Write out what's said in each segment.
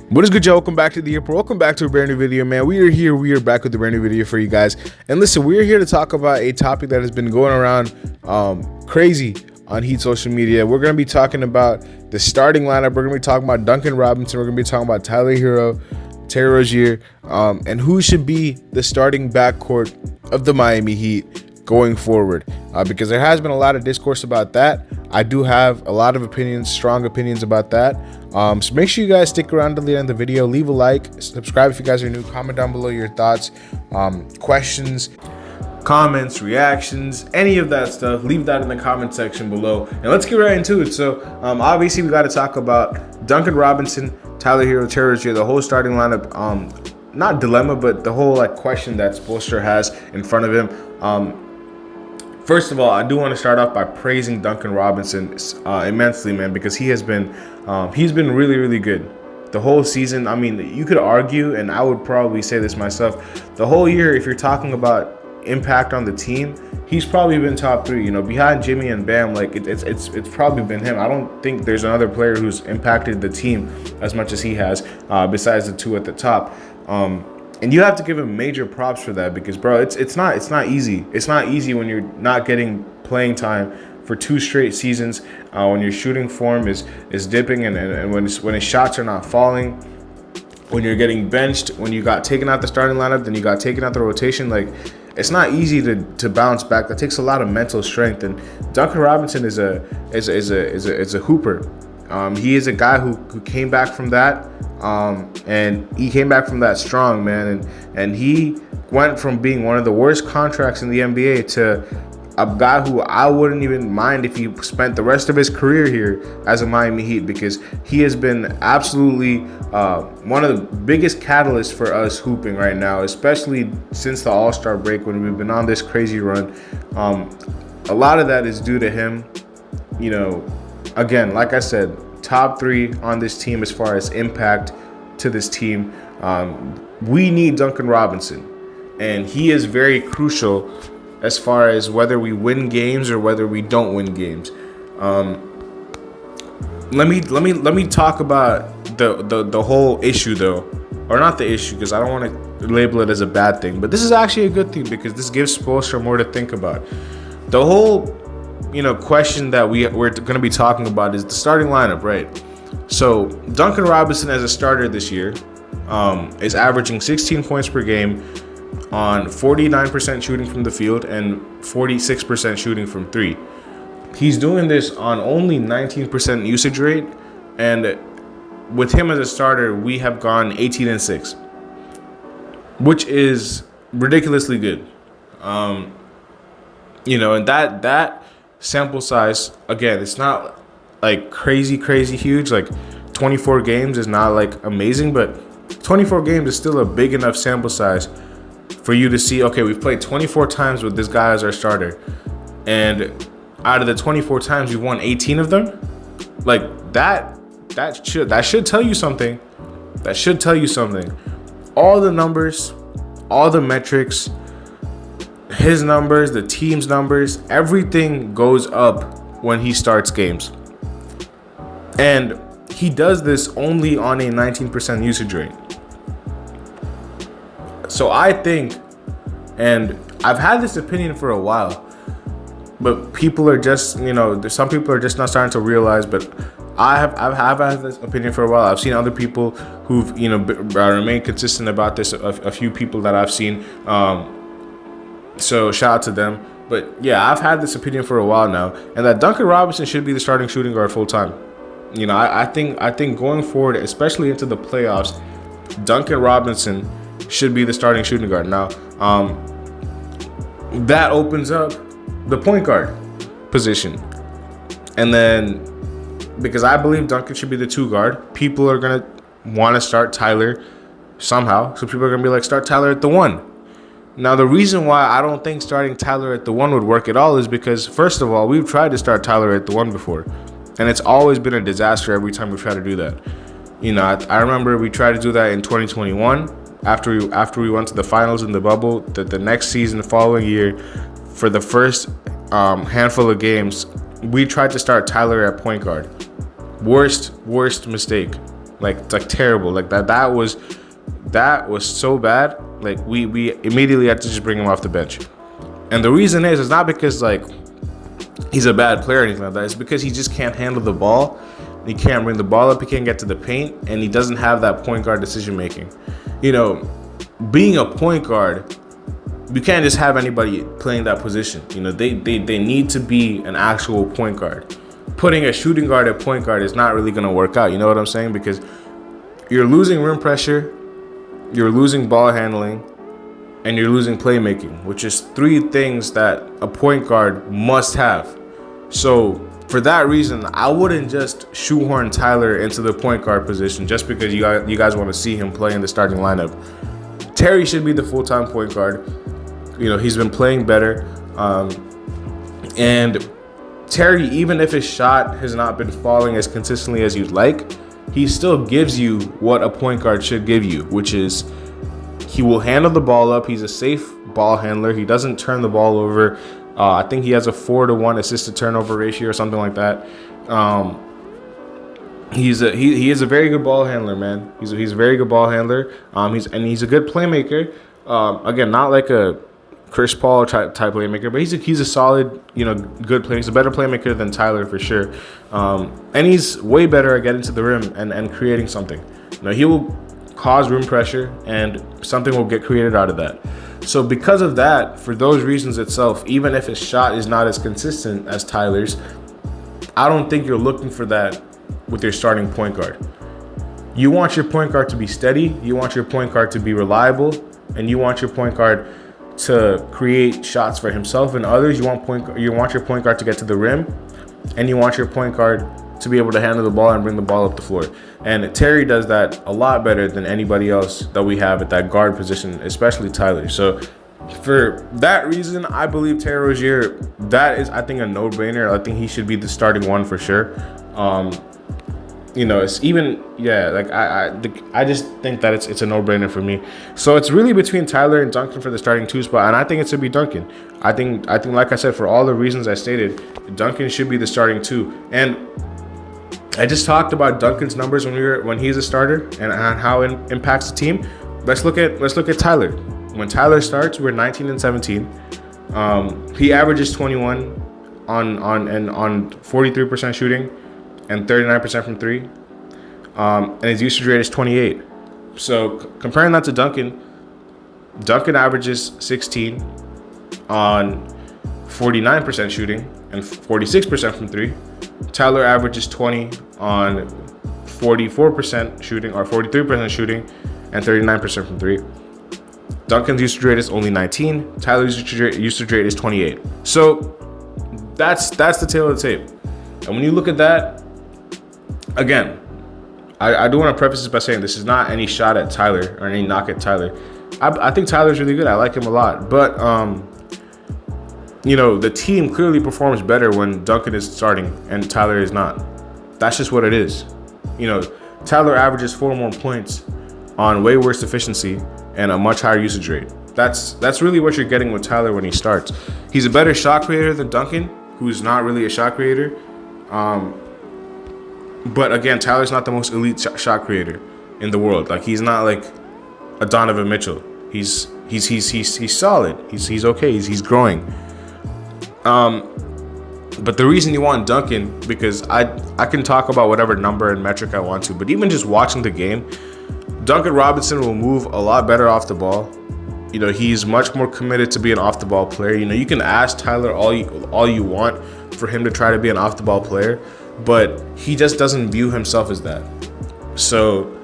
What is good, y'all? Welcome back to the April. Welcome back to a brand new video, man. We are here. We are back with a brand new video for you guys. And listen, we're here to talk about a topic that has been going around crazy on Heat social media. We're going to be talking about the starting lineup. We're going to be talking about Duncan Robinson. We're going to be talking about Tyler Hero, Terry Rozier, and who should be the starting backcourt of the Miami Heat going forward. Because there has been a lot of discourse about that. I do have a lot of opinions, strong opinions about that. So make sure you guys stick around to the end of the video. Leave a like, subscribe if you guys are new, comment down below your thoughts, questions, comments, reactions, any of that stuff. Leave that in the comment section below, and let's get right into it. So obviously we got to talk about Duncan Robinson, Tyler Hero, Terry Rozier, the whole starting lineup. Not dilemma, but the whole question that Spoelstra has in front of him. First of all, I do want to start off by praising Duncan Robinson immensely, man, because he's been really, really good the whole season. I mean, you could argue, and I would probably say this myself, the whole year, if you're talking about impact on the team, he's probably been top three. You know, behind Jimmy and Bam, like it's probably been him. I don't think there's another player who's impacted the team as much as he has, besides the two at the top. And you have to give him major props for that, because, bro, it's not easy. It's not easy when you're not getting playing time for 2 straight seasons, when your shooting form is dipping, and when his shots are not falling, when you're getting benched, when you got taken out the starting lineup, then you got taken out the rotation. Like, it's not easy to bounce back. That takes a lot of mental strength. And Duncan Robinson is a hooper. He is a guy who came back from that. And he came back from that strong, man, and he went from being one of the worst contracts in the NBA to a guy who I wouldn't even mind if he spent the rest of his career here as a Miami Heat, because he has been absolutely one of the biggest catalysts for us hooping right now, especially since the All-Star break, when we've been on this crazy run. A lot of that is due to him. You know, again, like I said, top 3 on this team as far as impact to this team. We need Duncan Robinson, and he is very crucial as far as whether we win games or whether we don't win games. Let me talk about the whole issue, though, or not the issue, because I don't want to label it as a bad thing, but this is actually a good thing, because this gives Spoelstra more to think about. The whole question that we're going to be talking about is the starting lineup, right? So Duncan Robinson as a starter this year is averaging 16 points per game on 49% shooting from the field and 46% shooting from 3. He's doing this on only 19% usage rate, and with him as a starter, we have gone 18-6, which is ridiculously good. And that sample size, again, it's not like crazy huge. Like 24 games is not like amazing, but 24 games is still a big enough sample size for you to see, okay, we've played 24 times with this guy as our starter, and out of the 24 times we've won 18 of them. Like that should tell you something. That should tell you something. All the numbers, all the metrics, his numbers, the team's numbers, everything goes up when he starts games. And he does this only on a 19% usage rate. So I think, and I've had this opinion for a while, but people are just, some people are just not starting to realize, but I've had this opinion for a while. I've seen other people who've, remained consistent about this, a few people that I've seen. So shout out to them. But yeah, I've had this opinion for a while now, and that Duncan Robinson should be the starting shooting guard full time. I think going forward, especially into the playoffs, Duncan Robinson should be the starting shooting guard. Now, that opens up the point guard position, and then because I believe Duncan should be the 2 guard, people are gonna want to start Tyler somehow. So people are gonna be like, start Tyler at the 1. Now, the reason why I don't think starting Tyler at the 1 would work at all is because, first of all, we've tried to start Tyler at the 1 before, and it's always been a disaster every time we try to do that. I remember we tried to do that in 2021 after we went to the finals in the bubble. The next season, the following year, for the first handful of games, we tried to start Tyler at point guard. Worst mistake. like terrible. Like that was so bad. Like we immediately had to just bring him off the bench. And the reason is not because like he's a bad player or anything like that. It's because he just can't handle the ball. He can't bring the ball up. He can't get to the paint, and he doesn't have that point guard decision making. You know, being a point guard, you can't just have anybody playing that position. You know, they need to be an actual point guard. Putting a shooting guard at point guard is not really going to work out. You know what I'm saying? Because you're losing rim pressure, you're losing ball handling, and you're losing playmaking, which is three things that a point guard must have. So for that reason, I wouldn't just shoehorn Tyler into the point guard position just because you guys want to see him play in the starting lineup. Terry should be the full-time point guard. You know, he's been playing better. And Terry, even if his shot has not been falling as consistently as you'd like, he still gives you what a point guard should give you, which is he will handle the ball up. He's a safe ball handler. He doesn't turn the ball over. I think he has a 4-to-1 assist to turnover ratio or something like that. He is a very good ball handler, man. He's a very good ball handler. He's a good playmaker. Again, not like a Chris Paul type playmaker, but he's a solid, good player. He's a better playmaker than Tyler for sure. And he's way better at getting to the rim and creating something. He will cause rim pressure, and something will get created out of that. So because of that, for those reasons itself, even if his shot is not as consistent as Tyler's, I don't think you're looking for that with your starting point guard. You want your point guard to be steady, you want your point guard to be reliable, and you want your point guard to create shots for himself and others. You want your point guard to get to the rim, and you want your point guard to be able to handle the ball and bring the ball up the floor. And Terry does that a lot better than anybody else that we have at that guard position, especially Tyler. So for that reason, I believe Terry Rozier, that is, I think, a no-brainer. I think he should be the starting one for sure. It's even, I just think that it's a no-brainer for me. So it's really between Tyler and Duncan for the starting two spot, and I think it should be Duncan. I think, like I said, for all the reasons I stated, Duncan should be the starting two. And I just talked about Duncan's numbers when he's a starter and how it impacts the team. Let's look at Tyler. When Tyler starts, we're 19-17. He averages 21 on 43% shooting and 39% from three. And his usage rate is 28. So comparing that to Duncan averages 16 on 49% shooting and 46% from three. Tyler averages 20 on 44% shooting or 43% shooting and 39% from three. Duncan's usage rate is only 19. Tyler's usage rate is 28. So that's the tail of the tape. And when you look at that, again, I do want to preface this by saying this is not any shot at Tyler or any knock at Tyler. I think Tyler's really good. I like him a lot. But, the team clearly performs better when Duncan is starting and Tyler is not. That's just what it is. Tyler averages 4 more points on way worse efficiency and a much higher usage rate. That's really what you're getting with Tyler when he starts. He's a better shot creator than Duncan, who's not really a shot creator. But again, Tyler's not the most elite shot creator in the world. Like, he's not like a Donovan Mitchell. He's solid. He's okay. He's growing. But the reason you want Duncan, because I can talk about whatever number and metric I want to, but even just watching the game, Duncan Robinson will move a lot better off the ball. He's much more committed to be an off the ball player. You can ask Tyler all you want for him to try to be an off the ball player, but he just doesn't view himself as that. So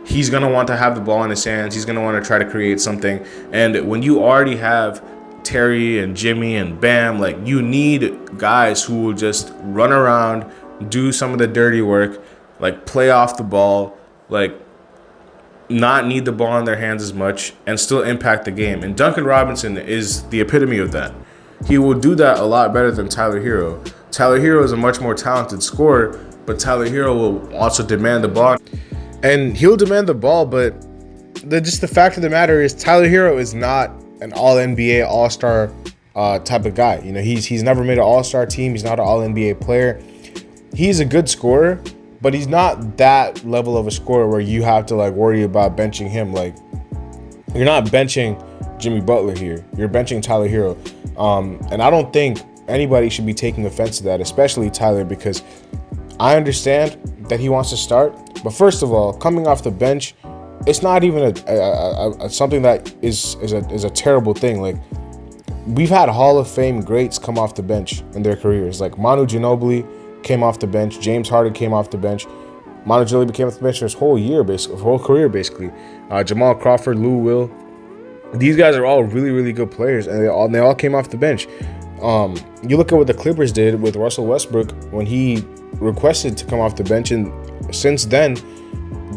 he's going to want to have the ball in his hands. He's going to want to try to create something. And when you already have Terry and Jimmy and Bam, like, you need guys who will just run around, do some of the dirty work, like play off the ball, like not need the ball in their hands as much and still impact the game. And Duncan Robinson is the epitome of that. He will do that a lot better than Tyler Hero. Tyler Hero is a much more talented scorer, but Tyler Hero will also demand the ball. And he'll demand the ball, but the fact of the matter is Tyler Hero is not an all-NBA, all-star type of guy. He's never made an all-star team. He's not an all-NBA player. He's a good scorer, but he's not that level of a scorer where you have to like worry about benching him. Like, you're not benching Jimmy Butler here. You're benching Tyler Hero. And I don't think anybody should be taking offense to that, especially Tyler, because I understand that he wants to start. But first of all, coming off the bench, it's not even a something that is a terrible thing. Like, we've had Hall of Fame greats come off the bench in their careers. Like, Manu Ginobili came off the bench. James Harden came off the bench. Manu Ginobili came off the bench for his whole year, basically, his whole career, basically. Jamal Crawford, Lou Will. These guys are all really, really good players, and they all came off the bench. You look at what the Clippers did with Russell Westbrook when he requested to come off the bench, and since then,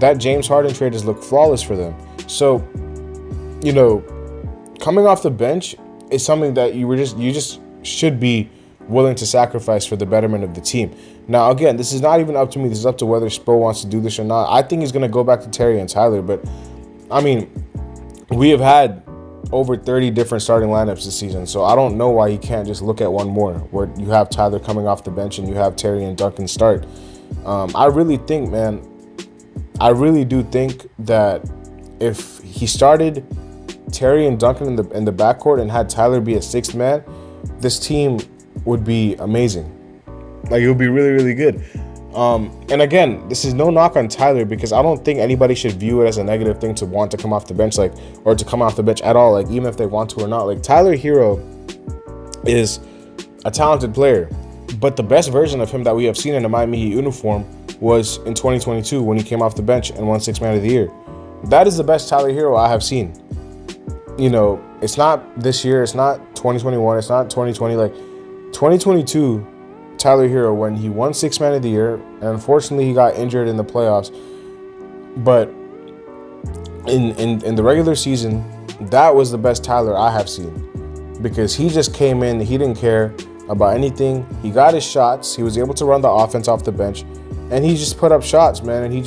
that James Harden trade has looked flawless for them. So, coming off the bench is something that you just should be willing to sacrifice for the betterment of the team. Now, again, this is not even up to me. This is up to whether Spo wants to do this or not. I think he's going to go back to Terry and Tyler, but I mean, we have had over 30 different starting lineups this season, so I don't know why he can't just look at one more where you have Tyler coming off the bench and you have Terry and Duncan start. I really do think that if he started Terry and Duncan in the backcourt and had Tyler be a sixth man, this team would be amazing. Like, it would be really, really good. And again, this is no knock on Tyler, because I don't think anybody should view it as a negative thing to want to come off the bench, or to come off the bench at all, like, even if they want to or not. Like, Tyler Hero is a talented player, but the best version of him that we have seen in a Miami Heat uniform was in 2022 when he came off the bench and won Sixth Man of the Year. That is the best Tyler Hero I have seen. It's not this year, it's not 2021, it's not 2020. Like, 2022 Tyler Hero, when he won Sixth Man of the Year, and unfortunately he got injured in the playoffs, but in the regular season, that was the best Tyler I have seen, because he just came in, he didn't care about anything. He got his shots, he was able to run the offense off the bench, and he just put up shots, man, and he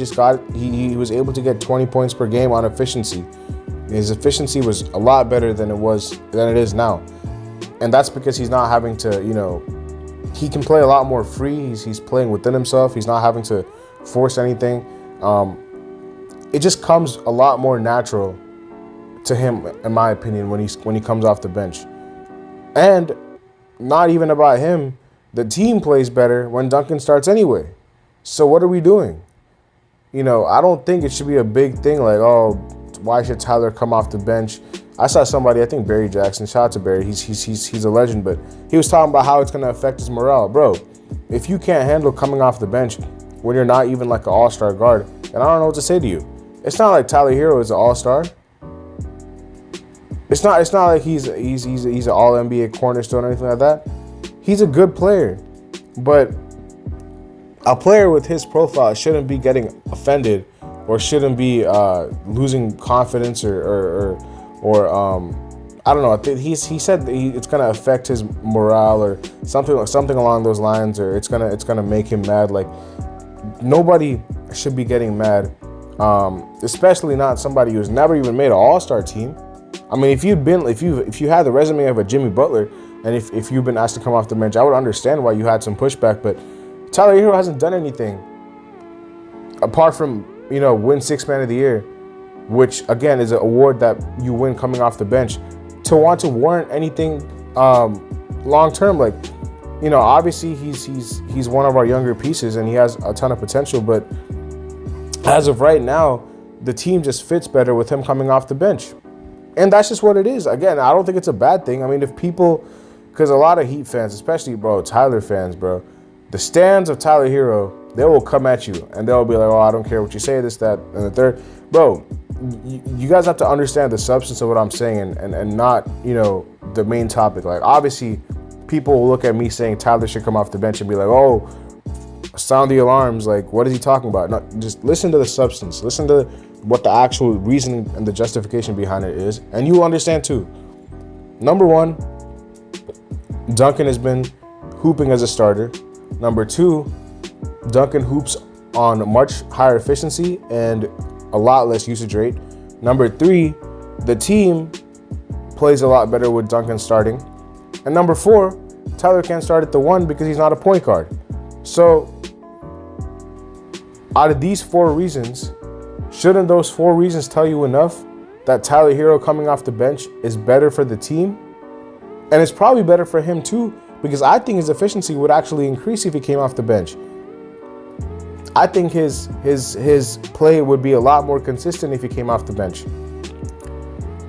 was able to get 20 points per game on efficiency. His efficiency was a lot better than it is now, and that's because he's not having to, he can play a lot more free. He's playing within himself. He's not having to force anything. It just comes a lot more natural to him, in my opinion, when he comes off the bench. And not even about him, the team plays better when Duncan starts anyway. So what are we doing? I don't think it should be a big thing like, oh, why should Tyler come off the bench? I saw somebody, I think Barry Jackson, shout out to Barry, he's a legend, but he was talking about how it's going to affect his morale. Bro, if you can't handle coming off the bench when you're not even like an all-star guard, then I don't know what to say to you. It's not like Tyler Hero is an all-star. It's not like he's an all-NBA cornerstone or anything like that. He's a good player, but a player with his profile shouldn't be getting offended or shouldn't be losing confidence or I don't know. He said that it's gonna affect his morale or something along those lines, or it's gonna make him mad. Like, nobody should be getting mad, especially not somebody who's never even made an all-star team. I mean, if you had the resume of a Jimmy Butler, and if you've been asked to come off the bench, I would understand why you had some pushback. But Tyler Hero hasn't done anything apart from win Sixth Man of the Year, which again is an award that you win coming off the bench, to want to warrant anything long term. Like, obviously he's one of our younger pieces and he has a ton of potential, but as of right now, the team just fits better with him coming off the bench. And that's just what it is. Again, I don't think it's a bad thing. I mean, if people, because a lot of Heat fans, especially, Tyler fans, the stands of Tyler Hero, they will come at you and they'll be like, oh, I don't care what you say, this, that, and the third. Bro, you guys have to understand the substance of what I'm saying and not, the main topic. Like, obviously, people will look at me saying Tyler should come off the bench and be like, oh, sound the alarms. Like, what is he talking about? No, just listen to the substance. Listen to what the actual reasoning and the justification behind it is, and you will understand too. Number one, Duncan has been hooping as a starter. Number two, Duncan hoops on much higher efficiency and a lot less usage rate. Number three, the team plays a lot better with Duncan starting. And number four, Tyler can't start at the one because he's not a point guard. So Out of these 4 reasons, shouldn't those 4 reasons tell you enough that Tyler Hero coming off the bench is better for the team? And it's probably better for him too, because I think his efficiency would actually increase if he came off the bench. I think his play would be a lot more consistent if he came off the bench.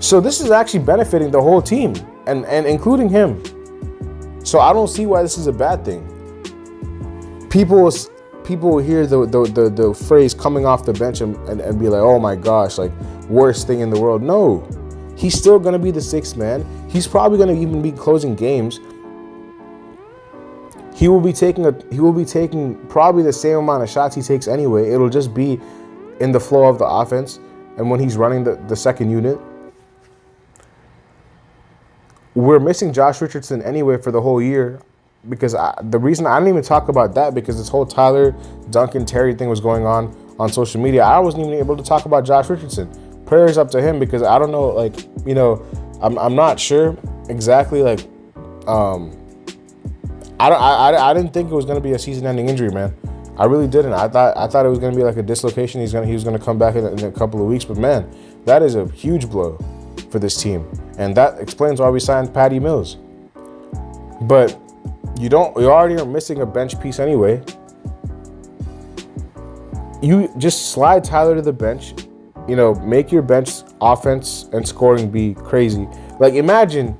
So this is actually benefiting the whole team and including him. So I don't see why this is a bad thing. People will hear the phrase coming off the bench and be like, oh my gosh, like worst thing in the world. No, he's still going to be the 6th man. He's probably going to even be closing games. He will be taking probably the same amount of shots he takes anyway. It'll just be in the flow of the offense and when he's running the second unit. We're missing Josh Richardson anyway for the whole year, because the reason I didn't even talk about that, because this whole Tyler, Duncan, Terry thing was going on social media. I wasn't even able to talk about Josh Richardson. Prayers up to him, because I don't know, like, you know, I'm not sure exactly, like, I didn't think it was going to be a season-ending injury, man. I really didn't. I thought it was going to be like a dislocation. He was going to come back in a couple of weeks, but man, that is a huge blow for this team, and that explains why we signed Patty Mills. But you already are missing a bench piece anyway. You just slide Tyler to the bench, you know, make your bench offense and scoring be crazy. Like, imagine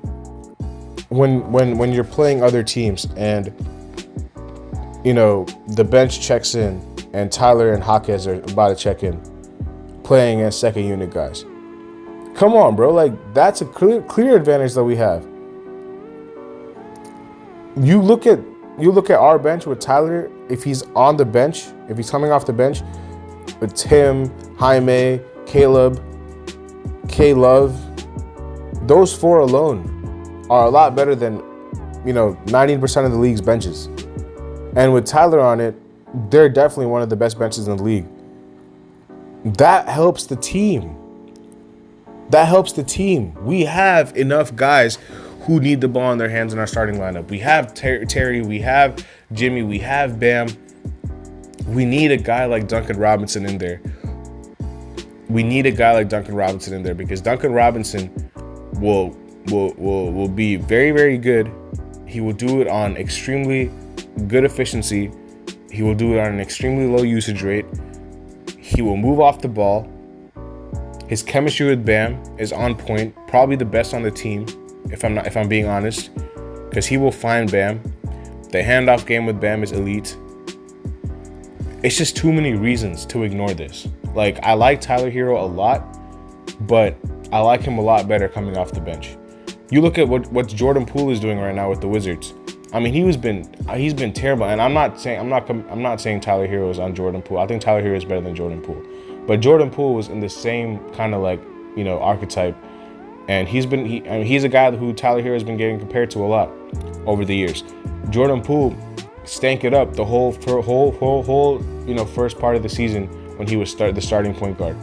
when you're playing other teams and, you know, the bench checks in and Tyler and Jaquez are about to check in, playing as second unit guys. Come on, bro. Like, that's a clear advantage that we have. You look at our bench with Tyler. If he's on the bench, if he's coming off the bench with Tim, Jaime, Caleb, K-Love, those 4 alone are a lot better than, you know, 90% of the league's benches. And with Tyler on it, they're definitely one of the best benches in the league. That helps the team. We have enough guys who need the ball in their hands in our starting lineup. We have Terry, we have Jimmy, we have Bam. We need a guy like Duncan Robinson in there. Because Duncan Robinson will be very, very good. He will do it on extremely good efficiency. He will do it on an extremely low usage rate. He will move off the ball. His chemistry with Bam is on point, probably the best on the team, if I'm being honest, because he will find Bam. The handoff game with Bam is elite. It's just too many reasons to ignore this. Like, I like Tyler Hero a lot, but I like him a lot better coming off the bench. You look at what Jordan Poole is doing right now with the Wizards. I mean, he's been terrible, and I'm not saying Tyler Hero is on Jordan Poole. I think Tyler Hero is better than Jordan Poole, but Jordan Poole was in the same kind of, like, you know, archetype, and he's a guy who Tyler Hero has been getting compared to a lot over the years. Jordan Poole stank it up the whole you know, first part of the season when he was the starting point guard.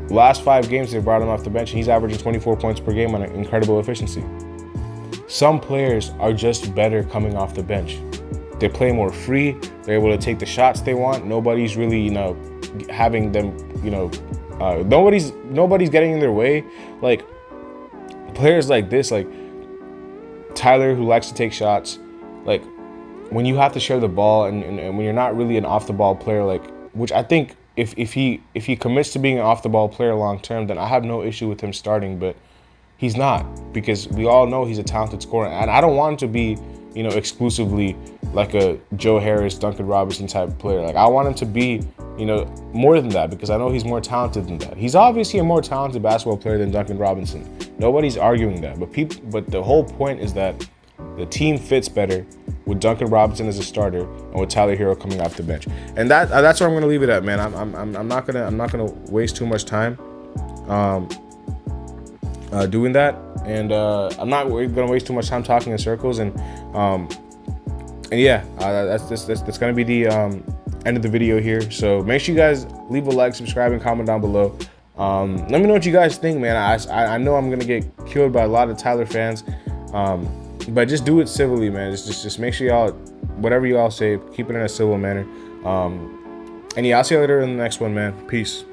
Last 5 games they brought him off the bench, and he's averaging 24 points per game on an incredible efficiency. Some players are just better coming off the bench. They play more free. They're able to take the shots they want. Nobody's really, you know, having them, you know, nobody's getting in their way. Like, players like this, like Tyler, who likes to take shots, like, when you have to share the ball and when you're not really an off the ball player, like, which I think if he commits to being an off the ball player long term, then I have no issue with him starting, but he's not, because we all know he's a talented scorer, and I don't want him to be, you know, exclusively like a Joe Harris, Duncan Robinson type player. Like, I want him to be, you know, more than that, because I know he's more talented than that. He's obviously a more talented basketball player than Duncan Robinson. Nobody's arguing that, but the whole point is that the team fits better with Duncan Robinson as a starter and with Tyler Hero coming off the bench. And that's where I'm gonna leave it at, man. I'm not gonna waste too much time doing that, and I'm not gonna waste too much time talking in circles. And yeah, that's gonna be the end of the video here. So make sure you guys leave a like, subscribe, and comment down below. Let me know what you guys think, man. I know I'm gonna get killed by a lot of Tyler fans, but just do it civilly, man. Just make sure y'all, whatever y'all say, keep it in a civil manner. And yeah, I'll see you later in the next one, man. Peace.